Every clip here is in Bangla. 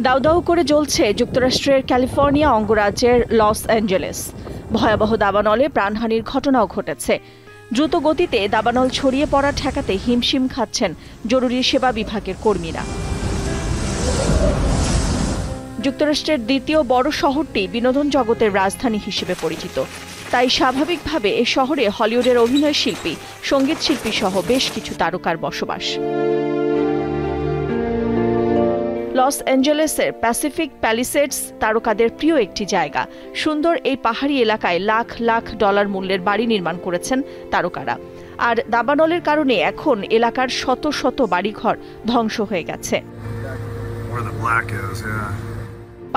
দাউ দাউ করে জ্বলছে যুক্তরাষ্ট্রের ক্যালিফোর্নিয়া অঙ্গরাজ্যের লস অ্যাঞ্জেলেস। ভয়াবহ দাবানলে প্রাণহানির ঘটনাও ঘটেছে। দ্রুত গতিতে দাবানল ছড়িয়ে পড়া ঠেকাতে হিমশিম খাচ্ছেন জরুরি সেবা বিভাগের কর্মীরা। যুক্তরাষ্ট্রের দ্বিতীয় বড় শহরটি বিনোদন জগতের রাজধানী হিসেবে পরিচিত, তাই স্বাভাবিকভাবে এ শহরে হলিউডের অভিনয় শিল্পী, সঙ্গীত শিল্পী সহ বেশ কিছু তারকার বসবাস। লস অ্যাঞ্জেলেসের প্যাসিফিক প্যালিসেডস তারকাদের প্রিয় একটি জায়গা। সুন্দর এই পাহাড়ি এলাকায় লাখ লাখ ডলার মূল্যের বাড়ি নির্মাণ করেছেন তারকারা। আর দাবানলের কারণে এখন এলাকার শত শত বাড়িঘর ধ্বংস হয়ে গেছে।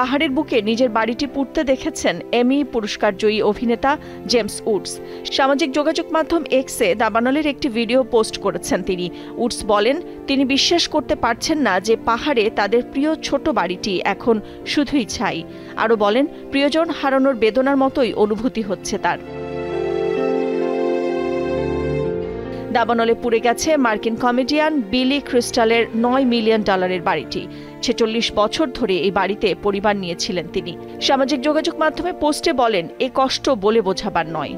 পাহাড়ের বুকে নিজের বাড়িটি পুড়তে দেখেছেন এমি পুরস্কার জয়ী অভিনেতা জেমস উডস। সামাজিক যোগাযোগ মাধ্যম এক্সে দাবানলের একটি ভিডিও পোস্ট করেছেন তিনি। উডস বলেন, তিনি বিশ্বাস করতে পারছেন না যে পাহাড়ে তাদের প্রিয় ছোট বাড়িটি এখন শুধুই ছাই। আরও বলেন, প্রিয়জন হারানোর বেদনার মতোই অনুভূতি হচ্ছে তার। দাবানলে পুড়ে গেছে মার্কিন কমেডিয়ান বিলি ক্রিস্টালের $9 মিলিয়ন বাড়িটি। 46 বছর ধরে এই বাড়িতে পরিবার নিয়েছিলেন তিনি। সামাজিক যোগাযোগ মাধ্যমে পোস্টে বলেন, এ কষ্ট বলে বোঝাবার নয়।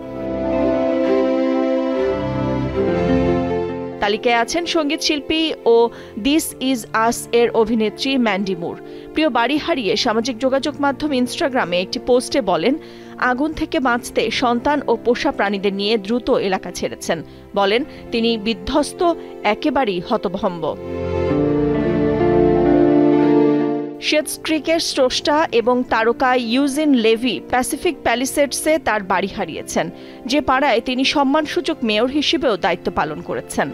তালিকায় আছেন সঙ্গীত শিল্পী ও দিস ইজ আস এর অভিনেত্রী ম্যান্ডি মুর। প্রিয় বাড়ি হারিয়ে সামাজিক যোগাযোগ মাধ্যম ইনস্টাগ্রামে একটি পোস্টে বলেন, আগুন থেকে বাঁচতে সন্তান ও পোষা প্রাণীদের নিয়ে দ্রুত এলাকা ছেড়েছেন। বলেন, তিনি বিধ্বস্ত, একেবারেই হতভম্ব। শেটস ক্রিকের স্রষ্টা এবং তারকা ইউজিন লেভি প্যাসিফিক প্যালিসেডসে তার বাড়ি হারিয়েছেন, যে পাড়ায় তিনি সম্মানসূচক মেয়র হিসেবেও দায়িত্ব পালন করেছেন।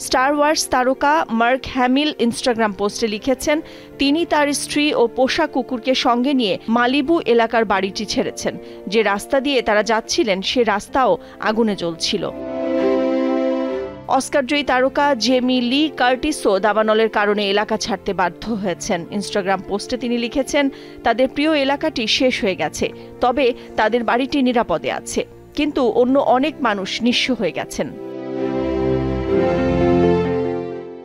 স্টার ওয়ার্স তারকা মার্ক হ্যামিল ইনস্টাগ্রাম পোস্টে লিখেছেন, তিনি তার স্ত্রী ও পোষা কুকুরকে সঙ্গে নিয়ে মালিবু এলাকার বাড়িটি ছেড়েছেন। যে রাস্তা দিয়ে তারা যাচ্ছিলেন সে রাস্তাও আগুনে জ্বলছিল। অস্কারজয়ী তারকা জেমি লি কার্টিসও দাবানলের কারণে এলাকা ছাড়তে বাধ্য হয়েছেন। ইনস্টাগ্রাম পোস্টে তিনি লিখেছেন, তাদের প্রিয় এলাকাটি শেষ হয়ে গেছে, তবে তাদের বাড়িটি নিরাপদে আছে, কিন্তু অন্য অনেক মানুষ নিঃস্ব হয়ে গেছেন।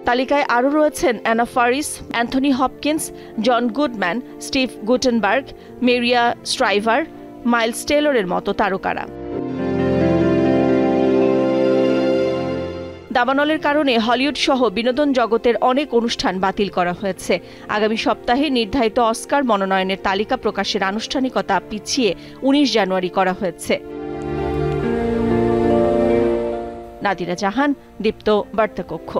তালিকায় আরও রয়েছেন Anna Faris, Anthony Hopkins, John Goodman, Steve Guttenberg, Maria Striver, Miles টেলরের মতো তারকারা। দাবানলের কারণে হলিউড সহ বিনোদন জগতের অনেক অনুষ্ঠান বাতিল করা হয়েছে। আগামী সপ্তাহে নির্ধারিত অস্কার মনোনয়নের তালিকা প্রকাশের আনুষ্ঠানিকতা পিছিয়ে 19 জানুয়ারি করা হয়েছে। নাদিরা জাহান, দীপ্ত বার্তাকক্ষ।